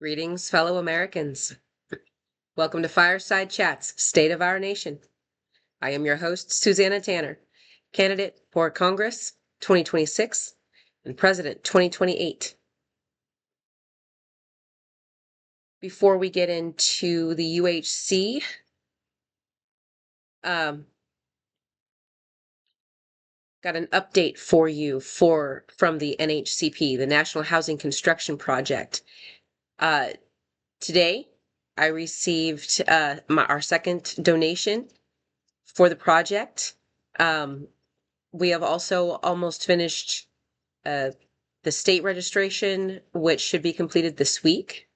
Greetings, fellow Americans. Welcome to Fireside Chats, State of Our Nation. I am your host, Susanna Tanner, candidate for Congress 2026 and President 2028. Before we get into the UHC, got an update for you from the NHCP, the National Housing Construction Project. Today, I received our second donation for the project. We have also almost finished the state registration, which should be completed this week.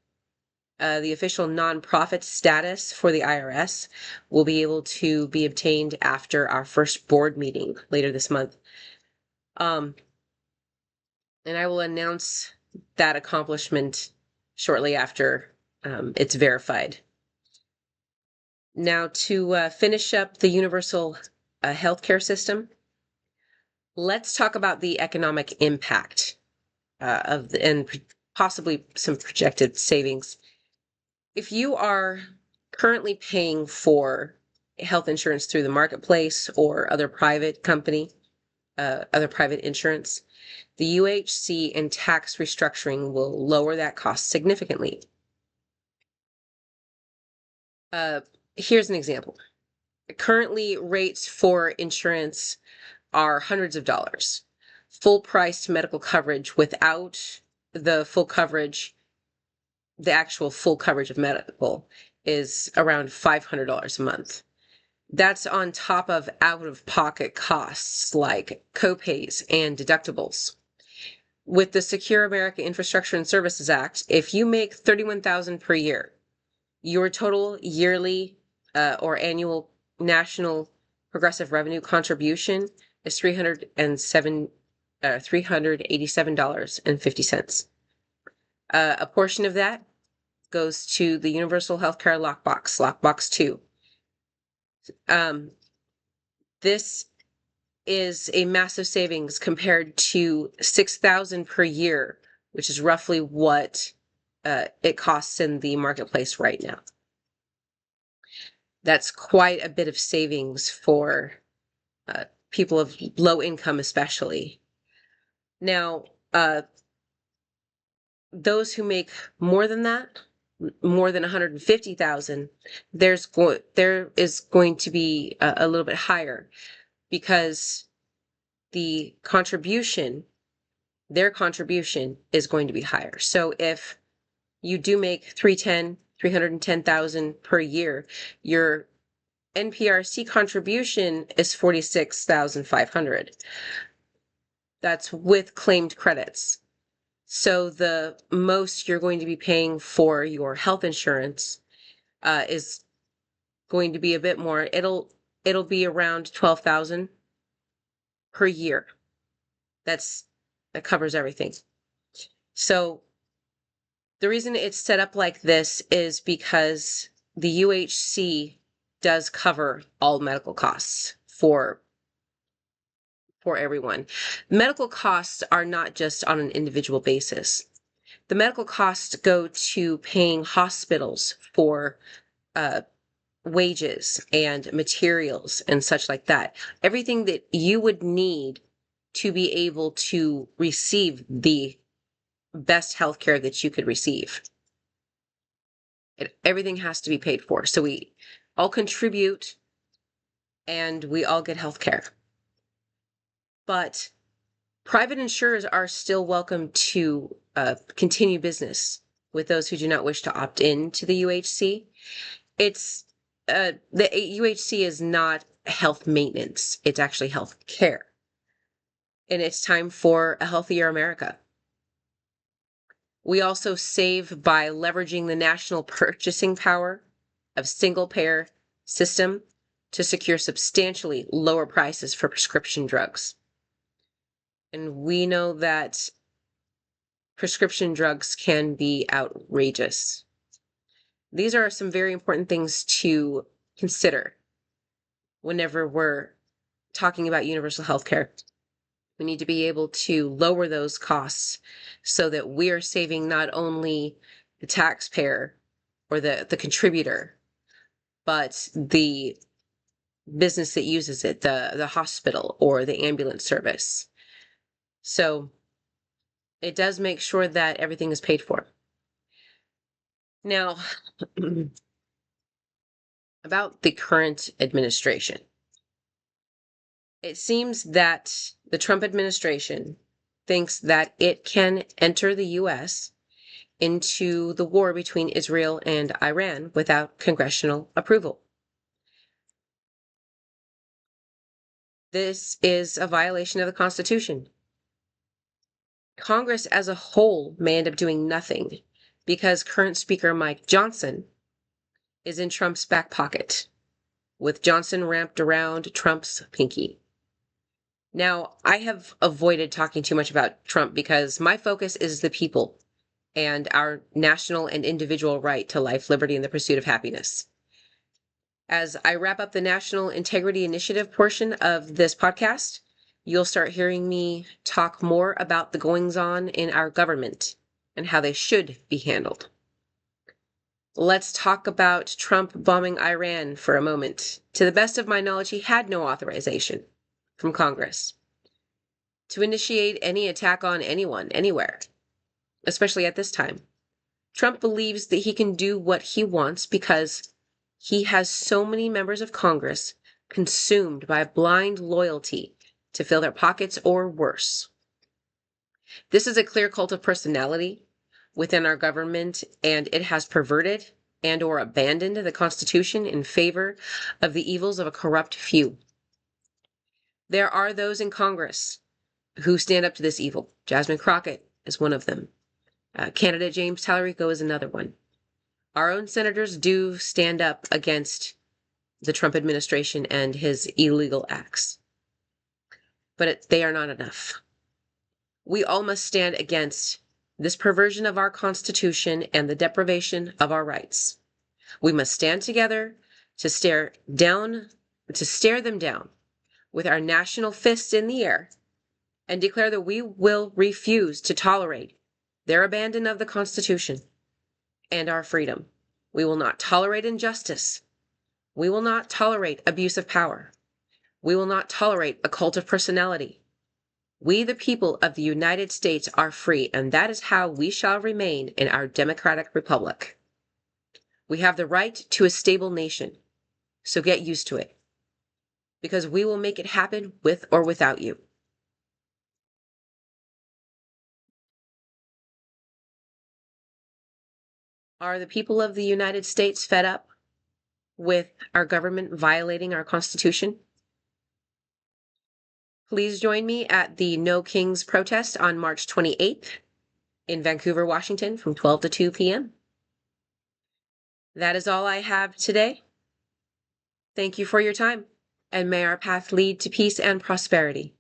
The official nonprofit status for the IRS will be able to be obtained after our first board meeting later this month. And I will announce that accomplishment shortly after it's verified. Now, to finish up the universal healthcare system, let's talk about the economic impact and possibly some projected savings. If you are currently paying for health insurance through the marketplace or other private insurance, the UHC and tax restructuring will lower that cost significantly. Here's an example. Currently, rates for insurance are hundreds of dollars. Full-priced medical coverage without the full coverage, the actual full coverage of medical, is around $500 a month. That's on top of out-of-pocket costs like copays and deductibles. With the Secure America Infrastructure and Services Act, if you make $31,000 per year, your total yearly or annual national progressive revenue contribution is $387.50. A portion of that goes to the Universal Healthcare Lockbox 2. This is a massive savings compared to $6,000 per year, which is roughly what it costs in the marketplace right now. That's quite a bit of savings for people of low income, especially. Now, those who make more than that, more than 150,000, there is going to be a little bit higher, because their contribution is going to be higher. So if you do make 310,000 per year, your NPRC contribution is 46,500. That's with claimed credits. So the most you're going to be paying for your health insurance is going to be a bit more. It'll be around 12,000 per year. That covers everything. So the reason it's set up like this is because the UHC does cover all medical costs for everyone. Medical costs are not just on an individual basis. The medical costs go to paying hospitals for wages and materials and such like that. Everything that you would need to be able to receive the best healthcare that you could receive. Everything has to be paid for. So we all contribute and we all get healthcare. But private insurers are still welcome to continue business with those who do not wish to opt in to the UHC. The UHC is not health maintenance. It's actually health care. And it's time for a healthier America. We also save by leveraging the national purchasing power of single-payer system to secure substantially lower prices for prescription drugs. And we know that prescription drugs can be outrageous. These are some very important things to consider whenever we're talking about universal health care. We need to be able to lower those costs so that we're saving not only the taxpayer or the contributor, but the business that uses it, the hospital or the ambulance service. So it does make sure that everything is paid for. Now, about the current administration. It seems that the Trump administration thinks that it can enter the U.S. into the war between Israel and Iran without congressional approval. This is a violation of the Constitution. Congress as a whole may end up doing nothing because current Speaker Mike Johnson is in Trump's back pocket, with Johnson wrapped around Trump's pinky. Now, I have avoided talking too much about Trump because my focus is the people and our national and individual right to life, liberty, and the pursuit of happiness. As I wrap up the National Integrity Initiative portion of this podcast, you'll start hearing me talk more about the goings-on in our government and how they should be handled. Let's talk about Trump bombing Iran for a moment. To the best of my knowledge, he had no authorization from Congress to initiate any attack on anyone, anywhere, especially at this time. Trump believes that he can do what he wants because he has so many members of Congress consumed by blind loyalty to fill their pockets or worse. This is a clear cult of personality within our government, and it has perverted and or abandoned the Constitution in favor of the evils of a corrupt few. There are those in Congress who stand up to this evil. Jasmine Crockett is one of them. Candidate James Tallarico is another one. Our own senators do stand up against the Trump administration and his illegal acts. But they are not enough. We all must stand against this perversion of our Constitution and the deprivation of our rights. We must stand together to stare them down with our national fists in the air and declare that we will refuse to tolerate their abandon of the Constitution and our freedom. We will not tolerate injustice. We will not tolerate abuse of power. We will not tolerate a cult of personality. We, the people of the United States, are free, and that is how we shall remain in our democratic republic. We have the right to a stable nation, so get used to it, because we will make it happen with or without you. Are the people of the United States fed up with our government violating our Constitution? Please join me at the No Kings protest on March 28th in Vancouver, Washington from 12 to 2 p.m. That is all I have today. Thank you for your time, and may our path lead to peace and prosperity.